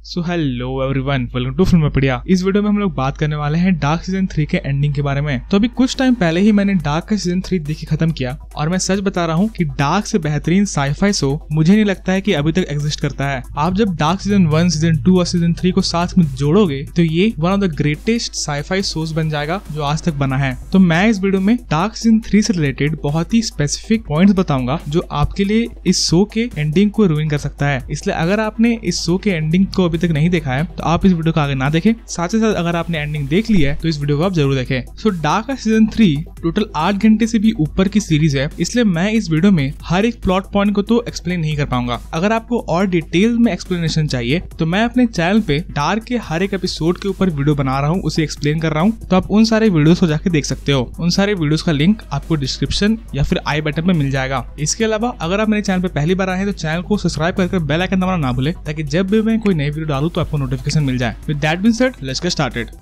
So hello everyone, welcome to Filmopedia. इस video में हम लोग बात करने वाले हैं डार्क सीजन 3 के एंडिंग के बारे में। तो अभी कुछ टाइम पहले ही मैंने डार्क का सीजन 3 देख के खत्म किया और मैं सच बता रहा हूँ कि डार्क से बेहतरीन साईफाई शो मुझे नहीं लगता है कि अभी तक एग्जिस्ट करता है। आप जब डार्क सीजन 1, सीजन 2 और सीजन 3 को साथ में जोड़ोगे तो ये one of the greatest sci-fi shows बन जाएगा जो आज तक बना है। तो मैं इस वीडियो में डार्क सीजन 3 से रिलेटेड बहुत ही स्पेसिफिक पॉइंट्स बताऊंगा जो आपके लिए इस शो के एंडिंग को रूइन कर सकता है। इसलिए अगर आपने इस शो के एंडिंग को अभी तक नहीं देखा है तो आप इस वीडियो को आगे ना देखें। साथ ही साथ अगर आपने एंडिंग देख ली है तो इस वीडियो को आप जरूर देखें। सो डार्क का सीजन 3 टोटल 8 घंटे से भी ऊपर की सीरीज है, इसलिए मैं इस वीडियो में हर एक प्लॉट पॉइंट को तो एक्सप्लेन नहीं कर पाऊंगा। अगर आपको और डिटेल में एक्सप्लेनेशन चाहिए तो मैं अपने चैनल पे डार्क के हर एक एपिसोड के ऊपर वीडियो बना रहा हूँ, उसे एक्सप्लेन कर रहा हूँ। तो आप उन सारे वीडियोस को जाके देख सकते हो। उन सारे वीडियोस का लिंक आपको डिस्क्रिप्शन या फिर आई बटन में मिल जाएगा। इसके अलावा अगर आप मेरे चैनल पे पहली बार आए हैं तो चैनल को सब्सक्राइब करके बेल आइकन दबाना ना भूले, ताकि जब भी मैं कोई नई वीडियो डालूं तो आपको नोटिफिकेशन मिल जाए। With that being said, let's get started.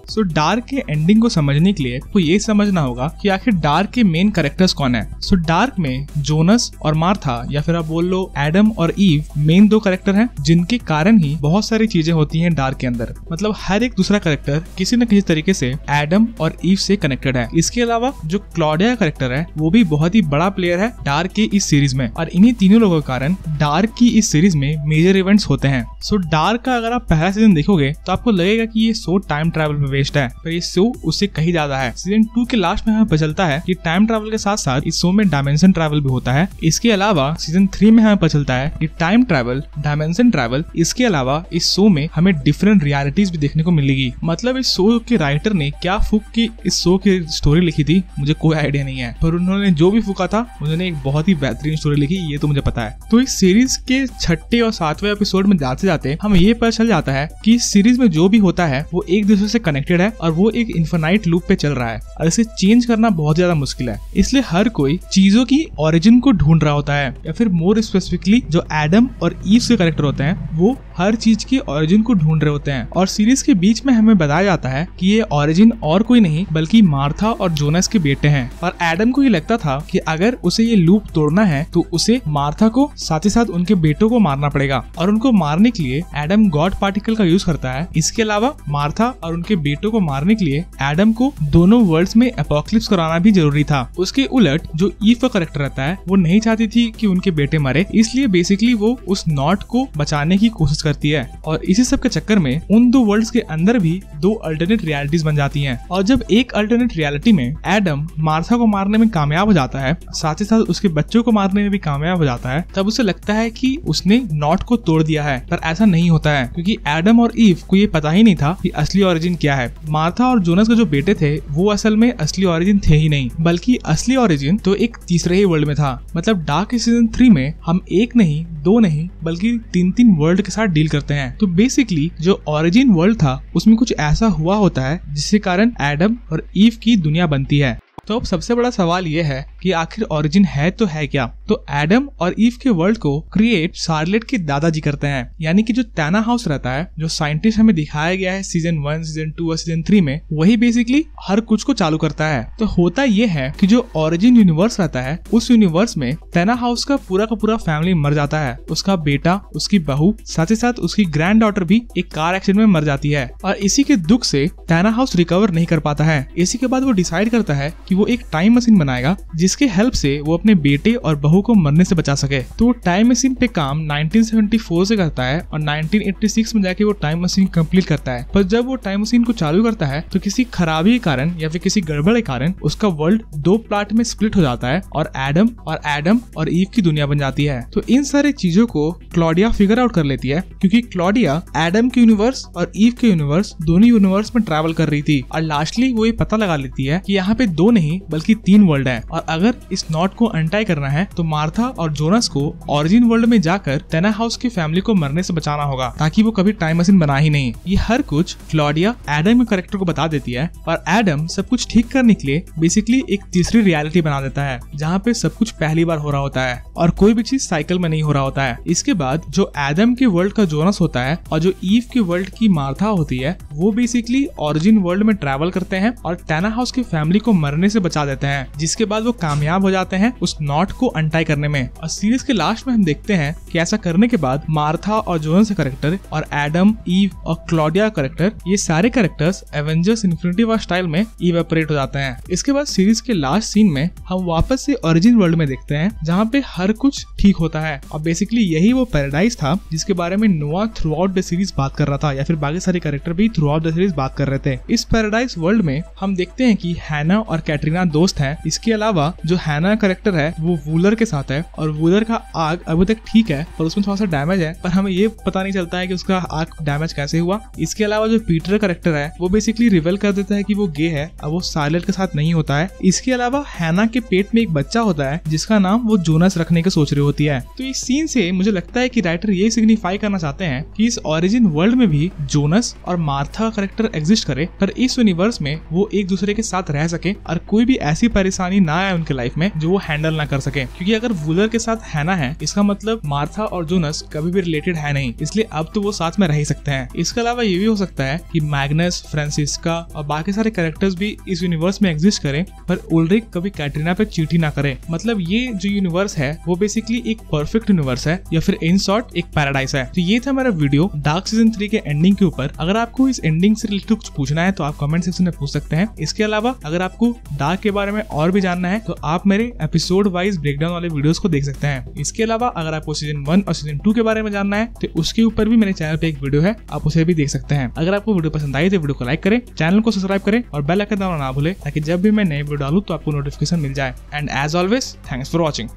So dark के एंडिंग को समझने के लिए आपको ये समझना होगा कि आखिर डार्क के मेन कैरेक्टर्स कौन है। सो डार्क में जोनस और मार्था या फिर आप बोल लो एडम और ईव मेन दो कैरेक्टर हैं, जिनके कारण ही बहुत सारी चीजें होती हैं डार्क के अंदर। मतलब हर एक दूसरा कैरेक्टर किसी न किसी तरीके से एडम और ईव से कनेक्टेड है। इसके अलावा जो क्लॉडिया कैरेक्टर है वो भी बहुत ही बड़ा प्लेयर है डार्क की इस सीरीज में, और इन्हीं तीनों लोगों के कारण डार्क की इस सीरीज में मेजर इवेंट्स होते हैं। सो डार्क का अगर आप पहला सीजन देखोगे तो आपको लगेगा कि ये शो टाइम ट्रैवल में वेस्ट है, पर ये शो उससे कहीं ज्यादा है। सीजन 2 के लास्ट में हमें पता चलता है कि टाइम ट्रैवल के साथ साथ इस शो में डायमेंशन ट्रैवल भी होता है। इसके अलावा सीजन 3 में हमें पता चलता है कि टाइम ट्रैवल, डायमेंशन ट्रैवल, इसके अलावा इस शो में हमें डिफरेंट रियलिटीज भी देखने को मिलेगी। मतलब इस शो के राइटर ने क्या फूक की इस शो की स्टोरी लिखी थी मुझे कोई आइडिया नहीं है, पर उन्होंने जो भी फूका था उन्होंने एक बहुत ही बेहतरीन स्टोरी लिखी, ये तो मुझे पता है। तो इस सीरीज के 6ठे और 7वें एपिसोड में जाते जाते हमें ये पता चल जाता है कि इस सीरीज में जो भी होता है वो एक दूसरे से कनेक्टेड है और वो एक इन्फिनाइट लूप पे चल रहा है, और इसे चेंज करना बहुत ज्यादा मुश्किल है। इसलिए हर कोई चीजों की ओरिजिन को ढूंढ रहा होता है, या फिर मोर स्पेसिफिकली जो एडम और ईव के कैरेक्टर होते हैं वो हर चीज की ओरिजिन को ढूंढ रहे होते हैं। और सीरीज के बीच में हमें बताया जाता है कि ये ओरिजिन और कोई नहीं बल्कि मार्था और जोनस के बेटे हैं। और एडम को ये लगता था कि अगर उसे ये लूप तोड़ना है तो उसे मार्था को साथ ही साथ उनके बेटों को मारना पड़ेगा, और उनको मारने के लिए एडम गॉड पार्टिकल का यूज करता है। इसके अलावा मार्था और उनके बेटों को मारने के लिए एडम को दोनों वर्ल्ड्स में एपोक्लिप्स कराना भी जरूरी था। उसके उलट जो ईव का कैरेक्टर रहता है वो नहीं चाहती थी कि उनके बेटे मरे, इसलिए बेसिकली वो उस नॉट को बचाने की कोशिश करती है। और इसी सब के चक्कर में उन दो वर्ल्ड्स के अंदर भी दो अल्टरनेट रियलिटीज बन जाती हैं। और जब एक अल्टरनेट रियलिटी में एडम मार्था को मारने में कामयाब हो जाता है, साथ ही साथ उसके बच्चों को मारने में भी कामयाब हो जाता है, तब उसे लगता है कि उसने नॉट को तोड़ दिया है। पर ऐसा नहीं होता है, क्योंकि एडम और ईव को ये पता ही नहीं था कि असली ओरिजिन क्या है। मार्था और जोनस के जो बेटे थे वो असल में असली ओरिजिन थे ही नहीं, बल्कि असली ओरिजिन तो एक तीसरे ही वर्ल्ड में था। मतलब डार्क के सीजन 3 में हम एक नहीं, दो नहीं, बल्कि 3 वर्ल्ड के साथ डील करते हैं। तो बेसिकली जो ओरिजिन वर्ल्ड था उसमें कुछ ऐसा हुआ होता है जिसके कारण एडम और ईव की दुनिया बनती है। तो अब सबसे बड़ा सवाल ये है कि आखिर ओरिजिन है तो है क्या। तो एडम और ईव के वर्ल्ड को क्रिएट शार्लेट के दादाजी करते हैं, यानी कि जो टैना हाउस रहता है, जो साइंटिस्ट हमें दिखाया गया है सीजन 1, सीजन 2 और सीजन 3 में, वही बेसिकली हर कुछ को चालू करता है। तो होता ये है कि जो ओरिजिन यूनिवर्स रहता है उस यूनिवर्स में टैना हाउस का पूरा फैमिली मर जाता है। उसका बेटा, उसकी बहू, साथ ही साथ उसकी ग्रैंड डॉटर भी एक कार एक्सीडेंट में मर जाती है। और इसी के दुख से टैना हाउस रिकवर नहीं कर पाता है। इसी के बाद वो डिसाइड करता है कि वो एक टाइम मशीन बनाएगा जिसके हेल्प से वो अपने बेटे और बहू को मरने से बचा सके। तो टाइम मशीन पे काम 1974 से करता है और 1986 में जाके वो टाइम मशीन कंप्लीट करता है। पर जब वो टाइम मशीन को चालू करता है तो किसी खराबी के कारण या फिर किसी गड़बड़ के कारण उसका वर्ल्ड 2 पार्ट में स्प्लिट हो जाता है और एडम और ईव की दुनिया बन जाती है। तो इन सारी चीजों को क्लॉडिया फिगर आउट कर लेती है, क्योंकि क्लॉडिया एडम के यूनिवर्स और ईव के यूनिवर्स दोनों यूनिवर्स में ट्रैवल कर रही थी। और लास्टली वो ये पता लगा लेती है कि यहाँ पे 2 नहीं बल्कि 3 वर्ल्ड है, और अगर इस नॉट को अनटाई करना है तो मार्था और जोनस को ओरिजिन वर्ल्ड में जाकर टैना हाउस की फैमिली को मरने से बचाना होगा, ताकि वो कभी टाइम मशीन बना ही नहीं। ये हर कुछ क्लॉडिया एडम के कैरेक्टर को बता देती है, और एडम सब कुछ ठीक करने के लिए बेसिकली एक तीसरी रियलिटी बना देता है, जहाँ पे सब कुछ पहली बार हो रहा होता है और कोई भी चीज साइकिल में नहीं हो रहा होता है। इसके बाद जो एडम के वर्ल्ड का जोनस होता है और जो ईव के वर्ल्ड की मार्था होती है वो बेसिकली ओरिजिन वर्ल्ड में ट्रैवल करते हैं और टैना हाउस की फैमिली को मरने से बचा देते हैं, जिसके बाद वो कामयाब हो जाते हैं उस नॉट को अनटाई करने में। और सीरीज के लास्ट में हम देखते हैं कि ऐसा करने के बाद मार्था और जोनस का कैरेक्टर और एडम, ईव और क्लॉडिया का कैरेक्टर, ये सारे characters Avengers infinity war style में इवेपोरेट हो जाते हैं। इसके बाद सीरीज के लास्ट सीन में हम वापस से ओरिजिन वर्ल्ड में देखते हैं, जहाँ पे हर कुछ ठीक होता है और बेसिकली यही वो पैराडाइज था जिसके बारे में नोआ थ्रू आउट द सीरीज बात कर रहा था, या फिर बाकी सारे कैरेक्टर भी थ्रू आउट द सीरीज बात कर रहे थे। इस पैराडाइज वर्ल्ड में हम देखते हैं कि हैना और कैटरीना दोस्त हैं। इसके अलावा जो हैना कैरेक्टर है वो वूलर के साथ है और वूलर का आग अभी तक ठीक है पर उसमें थोड़ा सा डैमेज है, पर हमें ये पता नहीं चलता है कि उसका आग डैमेज कैसे हुआ। इसके अलावा जो पीटर कैरेक्टर है वो बेसिकली रिवील कर देता है कि वो गे है, अब वो साइलेंट के साथ नहीं होता है। इसके अलावा हैना के पेट में एक बच्चा होता है जिसका नाम वो जोनस रखने की सोच रही होती है। तो इस सीन से मुझे लगता है कि राइटर ये सिग्निफाई करना चाहते हैं कि इस ओरिजिन वर्ल्ड में भी जोनस और मार्था कैरेक्टर एग्जिस्ट करे, पर इस यूनिवर्स में वो एक दूसरे के साथ रह सके और कोई भी ऐसी परेशानी ना आए उनके लाइफ में जो वो हैंडल ना कर सके। क्योंकि अगर वूलर के साथ हैना है इसका मतलब मार्था और जोनस कभी भी रिलेटेड है नहीं, इसलिए अब तो वो साथ में रह ही सकते हैं। इसके अलावा ये भी हो सकता है कि मैग्नस, फ्रांसिस्का और बाकी सारे कैरेक्टर्स भी इस यूनिवर्स में एग्जिस्ट करें, पर उल्रिक कभी कैटरीना पे चीटी ना करे। मतलब ये जो यूनिवर्स है वो बेसिकली एक परफेक्ट यूनिवर्स है, या फिर इन शॉर्ट एक पैराडाइज है। तो ये था मेरा वीडियो डार्क सीजन 3 के एंडिंग के ऊपर। अगर आपको इस एंडिंग से रिलेटेड कुछ पूछना है तो आप कमेंट सेक्शन में पूछ सकते हैं। इसके अलावा अगर आपको डार्क के बारे में और भी जानना है तो आप मेरे एपिसोड वाइज ब्रेकडाउन वाले वीडियोस को देख सकते हैं। इसके अलावा अगर आपको सीजन 1 और सीजन 2 के बारे में जानना है तो उसके ऊपर भी मेरे चैनल पे एक वीडियो है, आप उसे भी देख सकते हैं। अगर आपको वीडियो पसंद आई तो वीडियो को लाइक करें, चैनल को सब्सक्राइब करें और बेल आइकन दबाना ना भूलें ताकि जब भी मैं नए वीडियो डालूं तो आपको नोटिफिकेशन मिल जाए। And as always thanks for watching.